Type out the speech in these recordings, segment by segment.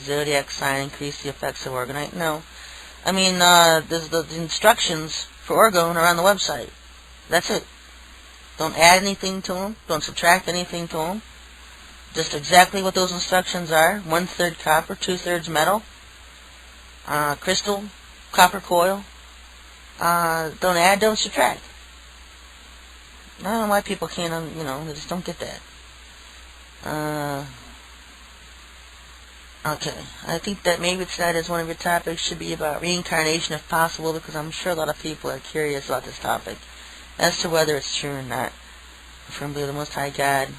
zodiac sign, increase the effects of orgonite. No. I mean, the instructions for orgone are on the website. That's it. Don't add anything to them. Don't subtract anything to them. Just exactly what those instructions are. 1/3 copper, 2/3 metal, crystal, copper coil. Don't add, don't subtract. I don't know why people can't, they just don't get that. Okay, I think that maybe tonight as one of your topics should be about reincarnation if possible, because I'm sure a lot of people are curious about this topic as to whether it's true or not. I firmly believe the Most High God.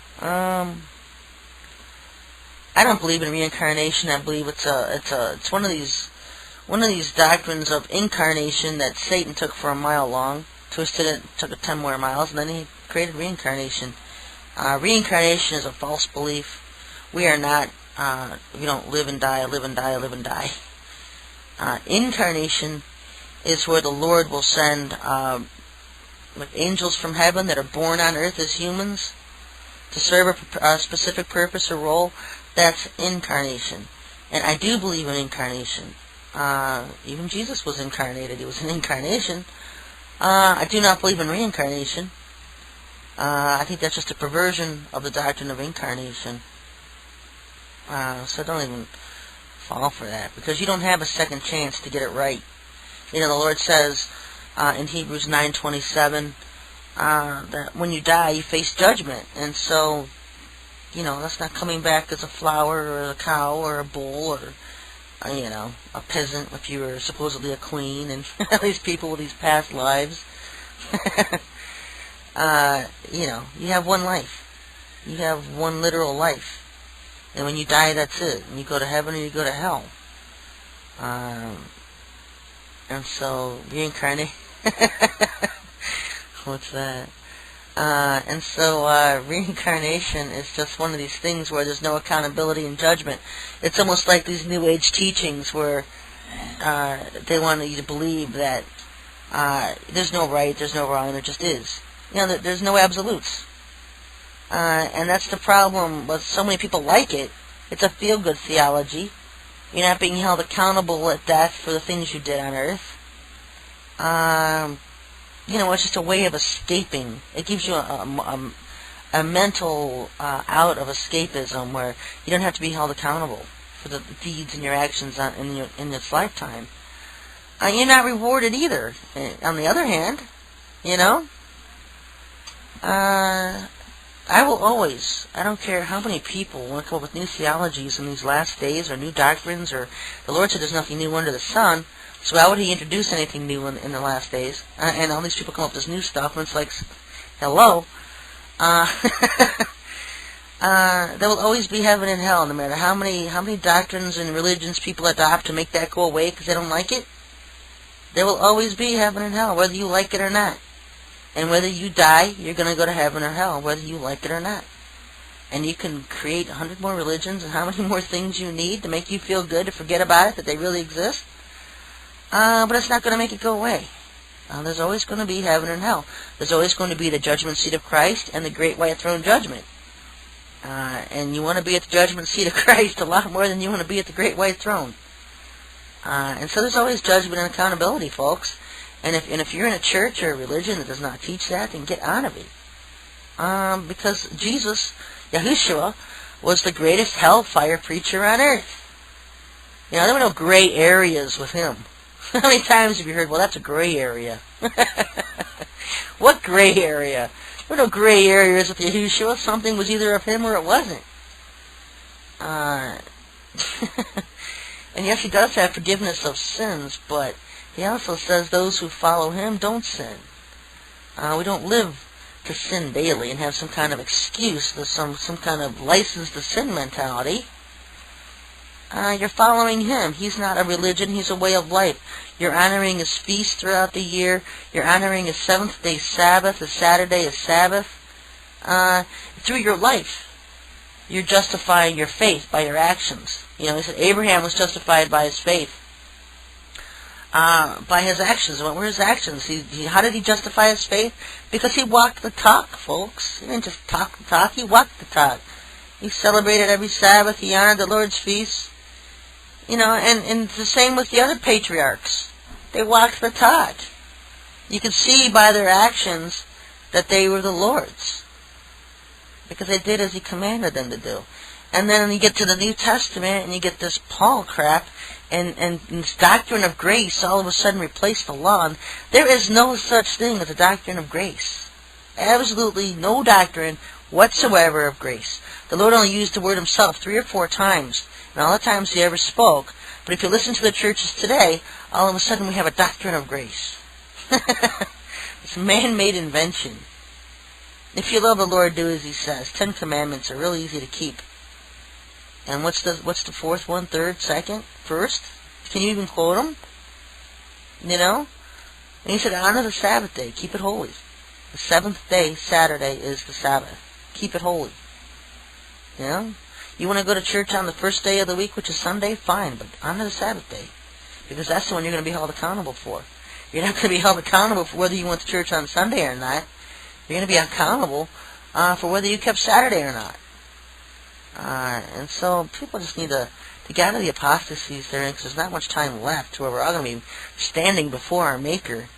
I don't believe in reincarnation. I believe it's one of these doctrines of incarnation that Satan took for a mile long, twisted it, took it 10 more miles, and then he created reincarnation. Reincarnation is a false belief. We are not. We don't live and die, live and die, live and die. Incarnation is where the Lord will send angels from heaven that are born on earth as humans to serve a specific purpose or role. That's incarnation. And I do believe in incarnation. Even Jesus was incarnated. He was an incarnation. I do not believe in reincarnation. I think that's just a perversion of the doctrine of incarnation. So don't even fall for that, because you don't have a second chance to get it right. The Lord says in Hebrews 9:27 that when you die, you face judgment. And so, that's not coming back as a flower or a cow or a bull or, a peasant if you were supposedly a queen and these people with these past lives. You have one life. You have one literal life. And when you die, that's it. And you go to heaven or you go to hell. And so, reincarnate. What's that? And so, reincarnation is just one of these things where there's no accountability and judgment. It's almost like these New Age teachings where they want you to believe that there's no right, there's no wrong, there just is. There's no absolutes. And that's the problem with so many people like it. It's a feel-good theology. You're not being held accountable at death for the things you did on earth. It's just a way of escaping. It gives you a mental out of escapism where you don't have to be held accountable for the deeds and your actions in this lifetime. You're not rewarded either. On the other hand, I will always, I don't care how many people want to come up with new theologies in these last days or new doctrines, or the Lord said there's nothing new under the sun, so why would he introduce anything new in the last days? And all these people come up with this new stuff, and it's like, hello. There will always be heaven and hell, no matter how many doctrines and religions people adopt to make that go away because they don't like it. There will always be heaven and hell, whether you like it or not. And whether you die, you're going to go to heaven or hell, whether you like it or not. And you can create 100 more religions and how many more things you need to make you feel good, to forget about it, that they really exist. But it's not going to make it go away. There's always going to be heaven and hell. There's always going to be the judgment seat of Christ and the great white throne judgment. And you want to be at the judgment seat of Christ a lot more than you want to be at the great white throne. And so there's always judgment and accountability, folks. And if you're in a church or a religion that does not teach that, then get out of it. Because Jesus, Yahushua, was the greatest hellfire preacher on earth. There were no gray areas with him. How many times have you heard, well, that's a gray area? What gray area? There were no gray areas with Yahushua. Something was either of him or it wasn't. And yes, he does have forgiveness of sins, but he also says those who follow him don't sin. We don't live to sin daily and have some kind of excuse, some kind of license to sin mentality. You're following him. He's not a religion, he's a way of life. You're honoring his feast throughout the year. You're honoring his seventh-day Sabbath, his Saturday, his Sabbath. Through your life, you're justifying your faith by your actions. He said Abraham was justified by his faith. By his actions. What were his actions? How did he justify his faith? Because he walked the talk, folks. He didn't just talk the talk, he walked the talk. He celebrated every Sabbath, he honored the Lord's feasts. And it's the same with the other patriarchs. They walked the talk. You could see by their actions that they were the Lord's, because they did as he commanded them to do. And then you get to the New Testament, and you get this Paul crap, and this doctrine of grace all of a sudden replaced the law. And there is no such thing as a doctrine of grace. Absolutely no doctrine whatsoever of grace. The Lord only used the word himself 3 or 4 times, and all the times he ever spoke. But if you listen to the churches today, all of a sudden we have a doctrine of grace. It's a man-made invention. If you love the Lord, do as he says. 10 commandments are really easy to keep. And what's the 4th one, 3rd, 2nd, 1st? Can you even quote them? And he said, honor the Sabbath day. Keep it holy. The 7th day, Saturday, is the Sabbath. Keep it holy. You want to go to church on the first day of the week, which is Sunday? Fine, but honor the Sabbath day, because that's the one you're going to be held accountable for. You're not going to be held accountable for whether you went to church on Sunday or not. You're going to be accountable for whether you kept Saturday or not. And so people just need to get out of the apostasies they're in, because there's not much time left to where we're all going to be standing before our Maker,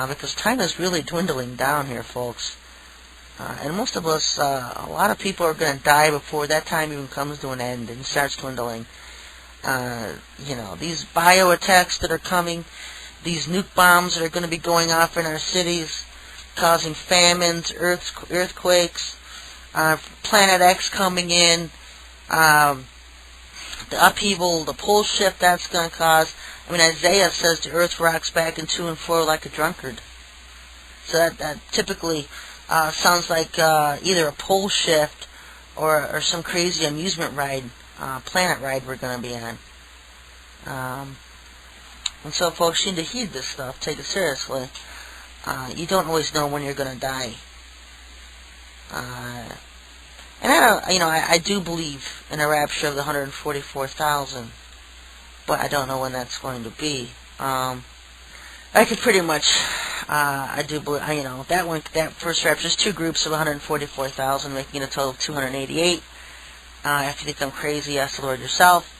because time is really dwindling down here, folks. And most of us, a lot of people are going to die before that time even comes to an end and starts dwindling. These bio-attacks that are coming, these nuke bombs that are going to be going off in our cities, causing famines, earthquakes, Planet X coming in, the upheaval, the pole shift that's going to cause. Isaiah says the earth rocks back and to and fro like a drunkard. So that typically sounds like either a pole shift or some crazy amusement ride, planet ride we're going to be on. And so, folks, you need to heed this stuff. Take it seriously. You don't always know when you're going to die. And I do believe in a rapture of the 144,000, but I don't know when that's going to be. I could pretty much, I do believe, that first rapture is 2 groups of 144,000, making a total of 288. If you think I'm crazy, ask the Lord yourself.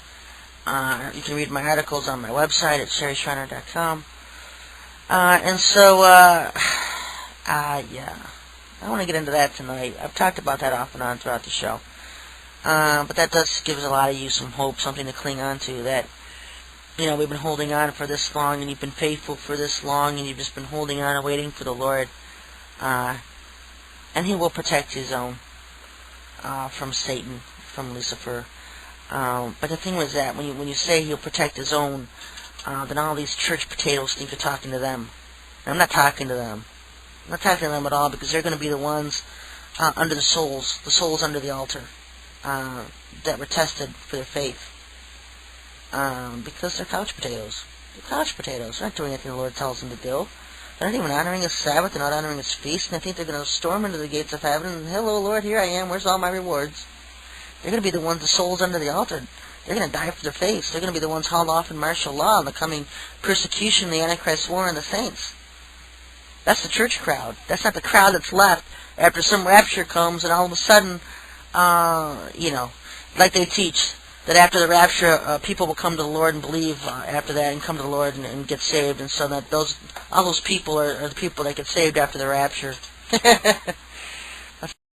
You can read my articles on my website at SherryTalkRadio.com. And so, yeah, I want to get into that tonight. I've talked about that off and on throughout the show. But that does give a lot of you some hope, something to cling on to, that we've been holding on for this long, and you've been faithful for this long, and you've just been holding on and waiting for the Lord. And he will protect his own from Satan, from Lucifer. But the thing was that when you say he'll protect his own, then all these church potatoes think you're talking to them. And I'm not talking to them. I'm not talking to them at all, because they're going to be the ones under the souls under the altar, that were tested for their faith. Because they're couch potatoes. They're couch potatoes. They're not doing anything the Lord tells them to do. They're not even honoring His Sabbath. They're not honoring His feast. And I think they're going to storm into the gates of heaven and, hello, Lord, here I am. Where's all my rewards? They're going to be the ones, the souls under the altar. They're going to die for their faith. They're going to be the ones hauled off in martial law in the coming persecution, the Antichrist war, and the saints. That's the church crowd. That's not the crowd that's left after some rapture comes, and all of a sudden, like they teach, that after the rapture, people will come to the Lord and believe after that, and come to the Lord and get saved, and so that all those people are the people that get saved after the rapture.